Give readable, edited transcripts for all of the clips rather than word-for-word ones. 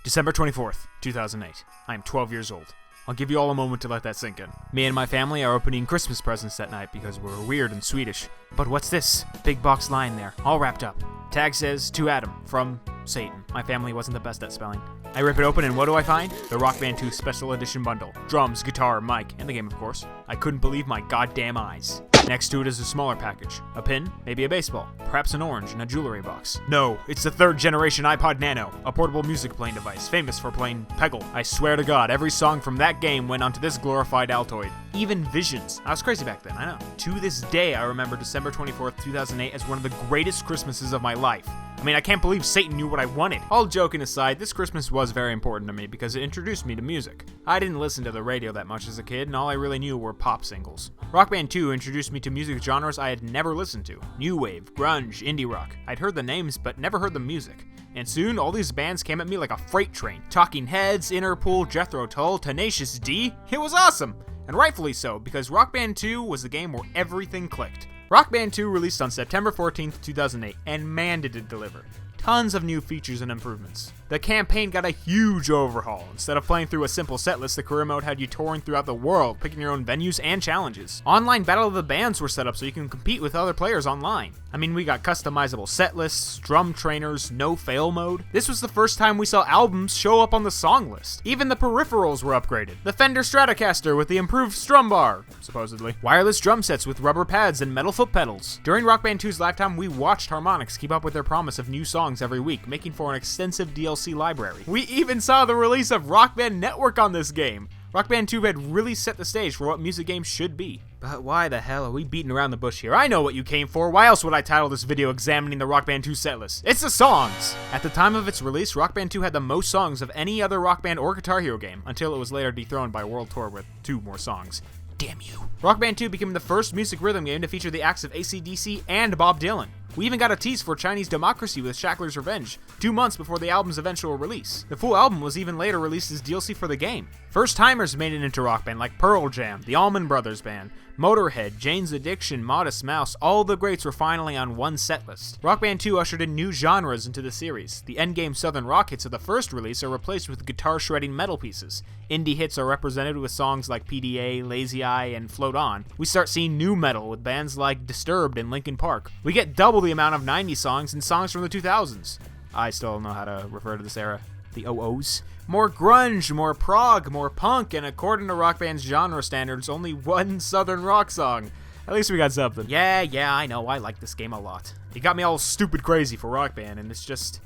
December 24th, 2008. I am 12 years old. I'll give you all a moment to let that sink in. Me and my family are opening Christmas presents that night because we're weird and Swedish. But what's this? Big box lying there, all wrapped up. Tag says, to Adam, from Satan. My family wasn't the best at spelling. I rip it open and what do I find? The Rock Band 2 Special Edition bundle. Drums, guitar, mic, and the game of course. I couldn't believe my goddamn eyes. Next to it is a smaller package. A pin, maybe a baseball, perhaps an orange in a jewelry box. No, it's the 3rd generation iPod Nano, a portable music playing device, famous for playing Peggle. I swear to God, every song from that game went onto this glorified Altoid. Even Visions. I was crazy back then, I know. To this day, I remember December 24th, 2008 as one of the greatest Christmases of my life. I mean, I can't believe Satan knew what I wanted. All joking aside, this Christmas was very important to me because it introduced me to music. I didn't listen to the radio that much as a kid, and all I really knew were pop singles. Rock Band 2 introduced me to music genres I had never listened to. New wave, grunge, indie rock. I'd heard the names, but never heard the music. And soon, all these bands came at me like a freight train. Talking Heads, Interpol, Jethro Tull, Tenacious D. It was awesome! And rightfully so, because Rock Band 2 was the game where everything clicked. Rock Band 2 released on September 14th, 2008, and man did it deliver. Tons of new features and improvements. The campaign got a huge overhaul. Instead of playing through a simple setlist, the career mode had you touring throughout the world, picking your own venues and challenges. Online Battle of the Bands were set up so you can compete with other players online. I mean, we got customizable setlists, drum trainers, no fail mode. This was the first time we saw albums show up on the song list. Even the peripherals were upgraded. The Fender Stratocaster with the improved strum bar, supposedly. Wireless drum sets with rubber pads and metal foot pedals. During Rock Band 2's lifetime, we watched Harmonix keep up with their promise of new songs every week, making for an extensive DLC library. We even saw the release of Rock Band Network on this game. Rock Band 2 had really set the stage for what music games should be. But why the hell are we beating around the bush here? I know what you came for. Why else would I title this video examining the Rock Band 2 setlist? It's the songs! At the time of its release, Rock Band 2 had the most songs of any other Rock Band or Guitar Hero game, until it was later dethroned by World Tour with 2 more songs. Damn you. Rock Band 2 became the first music rhythm game to feature the acts of AC/DC and Bob Dylan. We even got a tease for Chinese Democracy with Shackler's Revenge, 2 months before the album's eventual release. The full album was even later released as DLC for the game. First-timers made it into Rock Band like Pearl Jam, the Allman Brothers Band, Motorhead, Jane's Addiction, Modest Mouse, all the greats were finally on one setlist. Rock Band 2 ushered in new genres into the series. The endgame southern rock hits of the first release are replaced with guitar-shredding metal pieces. Indie hits are represented with songs like PDA, Lazy Eye, and Float On. We start seeing new metal with bands like Disturbed and Linkin Park. We get double the amount of 90s songs and songs from the 2000s. I still don't know how to refer to this era. The OOs. More grunge, more prog, more punk, and according to Rock Band's genre standards, only one southern rock song. At least we got something. Yeah, I know, I like this game a lot. It got me all stupid crazy for Rock Band, and it's just...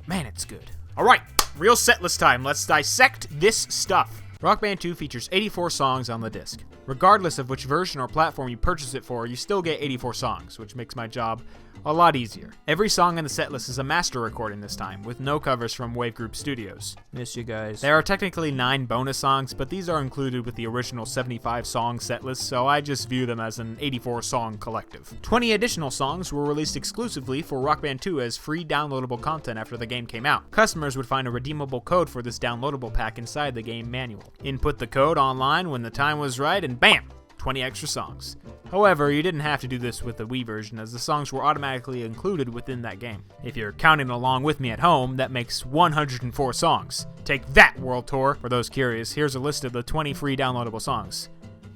man, it's good. Alright, real setlist time. Let's dissect this stuff. Rock Band 2 features 84 songs on the disc. Regardless of which version or platform you purchase it for, you still get 84 songs, which makes my job a lot easier. Every song in the setlist is a master recording this time, with no covers from Wave Group Studios. Miss you guys. There are technically 9 bonus songs, but these are included with the original 75-song setlist, so I just view them as an 84-song collective. 20 additional songs were released exclusively for Rock Band 2 as free downloadable content after the game came out. Customers would find a redeemable code for this downloadable pack inside the game manual. Input the code online when the time was right, and bam! 20 extra songs. However, you didn't have to do this with the Wii version, as the songs were automatically included within that game. If you're counting along with me at home, that makes 104 songs. Take that, World Tour! For those curious, here's a list of the 20 free downloadable songs.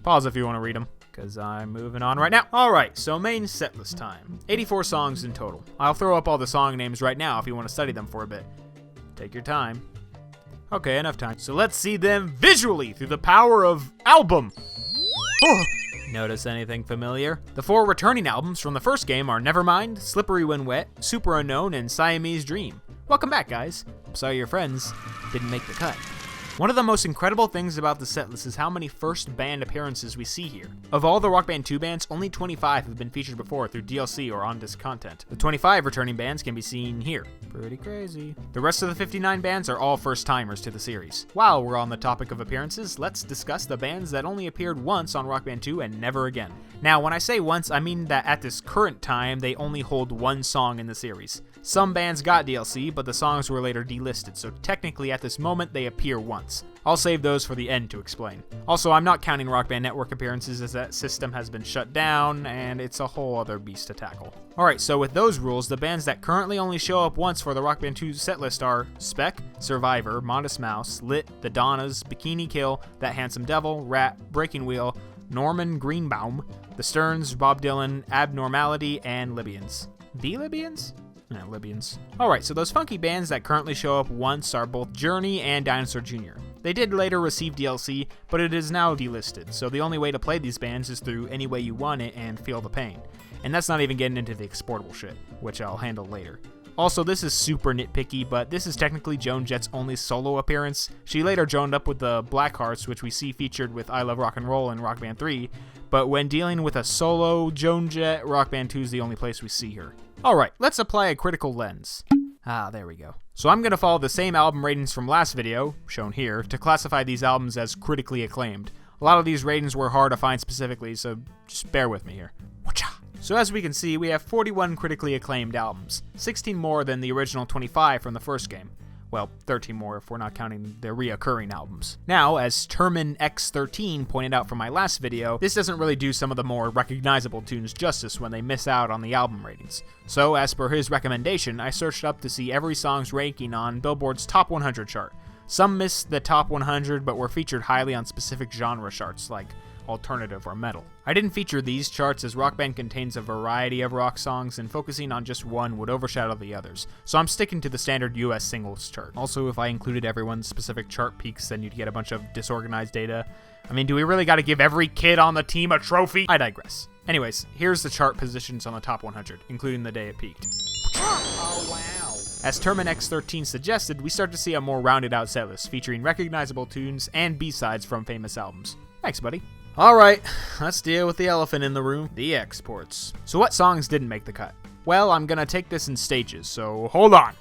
Pause if you want to read them, because I'm moving on right now. Alright, so main setlist time. 84 songs in total. I'll throw up all the song names right now if you want to study them for a bit. Take your time. Okay, enough time. So let's see them visually through the power of album. Notice anything familiar? The 4 returning albums from the first game are Nevermind, Slippery When Wet, Super Unknown, and Siamese Dream. Welcome back, guys. I'm sorry your friends didn't make the cut. One of the most incredible things about the setlist is how many first band appearances we see here. Of all the Rock Band 2 bands, only 25 have been featured before through DLC or on-disc content. The 25 returning bands can be seen here. Pretty crazy. The rest of the 59 bands are all first-timers to the series. While we're on the topic of appearances, let's discuss the bands that only appeared once on Rock Band 2 and never again. Now, when I say once, I mean that at this current time, they only hold one song in the series. Some bands got DLC, but the songs were later delisted, so technically at this moment they appear once. I'll save those for the end to explain. Also, I'm not counting Rock Band Network appearances as that system has been shut down, and it's a whole other beast to tackle. Alright, so with those rules, the bands that currently only show up once for the Rock Band 2 setlist are Spec, Survivor, Modest Mouse, Lit, The Donnas, Bikini Kill, That Handsome Devil, Rat, Breaking Wheel, Norman Greenbaum, The Sterns, Bob Dylan, Abnormality, and Libyans. The Libyans? Yeah, Libyans. Alright, so those funky bands that currently show up once are both Journey and Dinosaur Jr. They did later receive DLC, but it is now delisted, so the only way to play these bands is through Any Way You Want It and Feel the Pain. And that's not even getting into the exportable shit, which I'll handle later. Also, this is super nitpicky, but this is technically Joan Jett's only solo appearance. She later joined up with the Blackhearts, which we see featured with I Love Rock and Roll and Rock Band 3, but when dealing with a solo Joan Jett, Rock Band 2 is the only place we see her. Alright, let's apply a critical lens. There we go. So I'm going to follow the same album ratings from last video, shown here, to classify these albums as critically acclaimed. A lot of these ratings were hard to find specifically, so just bear with me here. So as we can see, we have 41 critically acclaimed albums, 16 more than the original 25 from the first game. Well, 13 more if we're not counting the reoccurring albums. Now, as TerminX13 pointed out from my last video, this doesn't really do some of the more recognizable tunes justice when they miss out on the album ratings. So, as per his recommendation, I searched up to see every song's ranking on Billboard's Top 100 chart. Some missed the Top 100 but were featured highly on specific genre charts like alternative or metal. I didn't feature these charts as Rock Band contains a variety of rock songs and focusing on just one would overshadow the others, so I'm sticking to the standard US singles chart. Also, if I included everyone's specific chart peaks, then you'd get a bunch of disorganized data. I mean, do we really gotta give every kid on the team a trophy? I digress. Anyways, here's the chart positions on the top 100, including the day it peaked. Oh, wow. As TerminX13 suggested, we start to see a more rounded out setlist featuring recognizable tunes and B-sides from famous albums. Thanks, buddy. Alright, let's deal with the elephant in the room, the exports. So what songs didn't make the cut? Well, I'm gonna take this in stages, so hold on.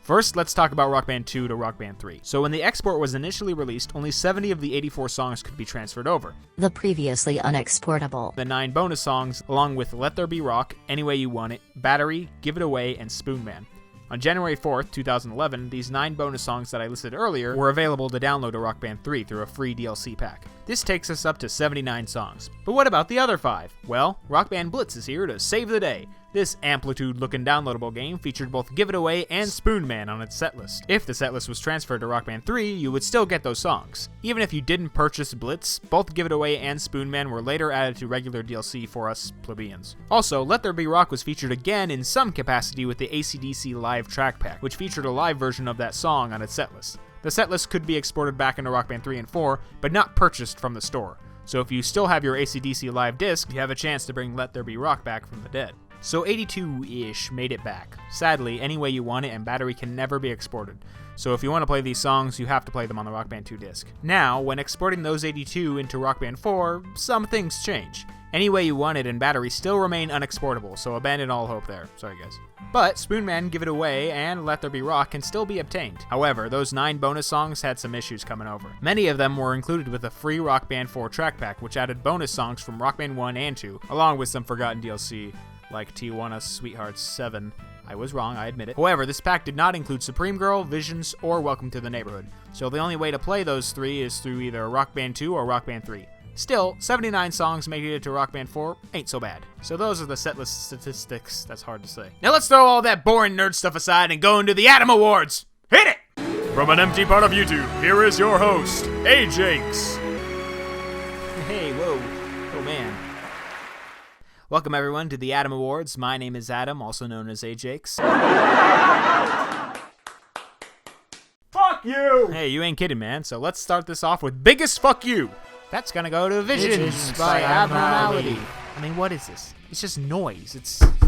First, let's talk about Rock Band 2 to Rock Band 3. So when the export was initially released, only 70 of the 84 songs could be transferred over. The previously unexportable. The 9 bonus songs, along with Let There Be Rock, Any Way You Want It, Battery, Give It Away, and Spoon Man. On January 4th, 2011, these 9 bonus songs that I listed earlier were available to download to Rock Band 3 through a free DLC pack. This takes us up to 79 songs. But what about the other 5? Well, Rock Band Blitz is here to save the day. This Amplitude-looking downloadable game featured both Give It Away and Spoon Man on its setlist. If the setlist was transferred to Rock Band 3, you would still get those songs. Even if you didn't purchase Blitz, both Give It Away and Spoon Man were later added to regular DLC for us plebeians. Also, Let There Be Rock was featured again in some capacity with the AC/DC Live track pack, which featured a live version of that song on its setlist. The setlist could be exported back into Rock Band 3 and 4, but not purchased from the store. So if you still have your AC/DC Live disc, you have a chance to bring Let There Be Rock back from the dead. So 82-ish made it back. Sadly, Any Way You Want It and Battery can never be exported. So if you want to play these songs, you have to play them on the Rock Band 2 disc. Now, when exporting those 82 into Rock Band 4, some things change. Any Way You Want It and Battery still remain unexportable, so abandon all hope there. Sorry guys. But Spoon Man, Give It Away, and Let There Be Rock can still be obtained. However, those 9 bonus songs had some issues coming over. Many of them were included with a free Rock Band 4 track pack, which added bonus songs from Rock Band 1 and 2, along with some forgotten DLC, like Tijuana Sweethearts 7. I was wrong, I admit it. However, this pack did not include Supreme Girl, Visions, or Welcome to the Neighborhood, so the only way to play those 3 is through either Rock Band 2 or Rock Band 3. Still, 79 songs making it to Rock Band 4 ain't so bad. So those are the setlist statistics. That's hard to say. Now let's throw all that boring nerd stuff aside and go into the Adam Awards! Hit it! From an empty part of YouTube, here is your host, Ajakes. Hey, whoa. Oh man. Welcome everyone to the Adam Awards. My name is Adam, also known as Ajakes. Fuck you! Hey, you ain't kidding, man. So let's start this off with biggest fuck you. That's gonna go to Visions by Abnormality. I mean, what is this? It's just noise.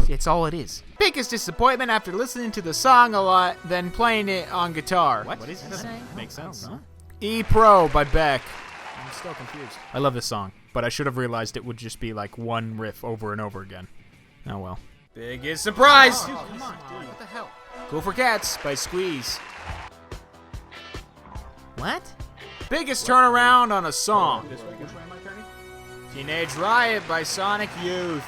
It's all it is. Biggest disappointment after listening to the song a lot, then playing it on guitar. What is this? Makes sense, huh? E-Pro by Beck. I'm still confused. I love this song, but I should have realized it would just be like one riff over and over again. Oh well. Biggest surprise! Dude, come on, dude. What the hell? Go for Cats by Squeeze. What? Biggest turnaround on a song. Teenage Riot by Sonic Youth.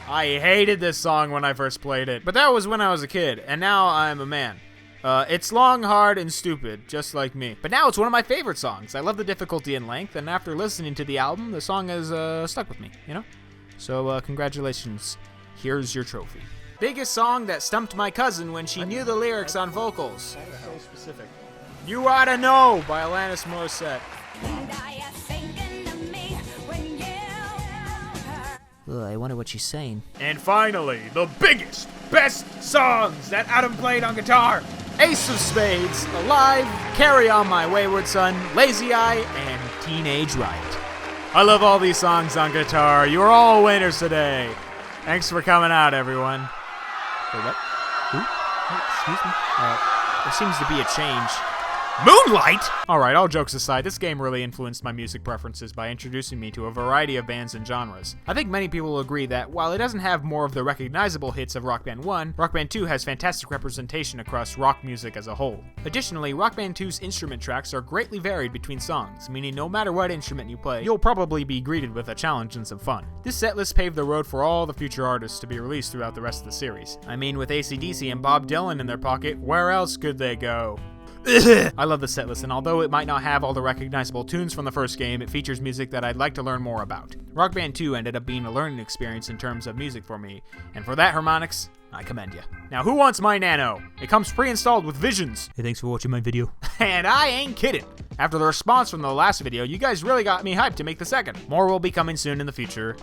I hated this song when I first played it, but that was when I was a kid, and now I'm a man. It's long, hard, and stupid, just like me. But now it's one of my favorite songs. I love the difficulty and length, and after listening to the album, the song has stuck with me, you know? So, congratulations. Here's your trophy. Biggest song that stumped my cousin when she knew the lyrics on vocals. So specific. You Oughta Know by Alanis Morissette. I wonder what she's saying. And finally, the biggest, best songs that Adam played on guitar. Ace of Spades, Alive, Carry On My Wayward Son, Lazy Eye, and Teenage Riot. I love all these songs on guitar. You are all winners today. Thanks for coming out, everyone. Wait, what? Who? Oh, excuse me. There seems to be a change. Moonlight? Alright, all jokes aside, this game really influenced my music preferences by introducing me to a variety of bands and genres. I think many people will agree that while it doesn't have more of the recognizable hits of Rock Band 1, Rock Band 2 has fantastic representation across rock music as a whole. Additionally, Rock Band 2's instrument tracks are greatly varied between songs, meaning no matter what instrument you play, you'll probably be greeted with a challenge and some fun. This setlist paved the road for all the future artists to be released throughout the rest of the series. I mean, with AC/DC and Bob Dylan in their pocket, where else could they go? I love the setlist, and although it might not have all the recognizable tunes from the first game, it features music that I'd like to learn more about. Rock Band 2 ended up being a learning experience in terms of music for me, and for that, Harmonix, I commend you. Now, who wants my Nano? It comes pre-installed with Visions. Hey, thanks for watching my video. And I ain't kidding. After the response from the last video, you guys really got me hyped to make the second. More will be coming soon in the future.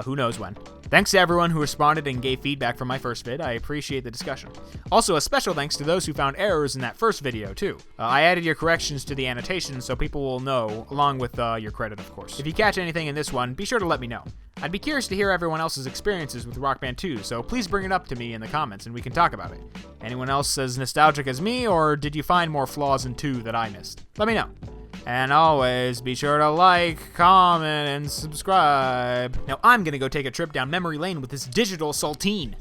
Who knows when. Thanks to everyone who responded and gave feedback from my first vid. I appreciate the discussion. Also, a special thanks to those who found errors in that first video, too. I added your corrections to the annotations so people will know, along with your credit, of course. If you catch anything in this one, be sure to let me know. I'd be curious to hear everyone else's experiences with Rock Band 2, so please bring it up to me in the comments and we can talk about it. Anyone else as nostalgic as me, or did you find more flaws in 2 that I missed? Let me know. And always be sure to like, comment, and subscribe. Now I'm gonna go take a trip down memory lane with this digital saltine.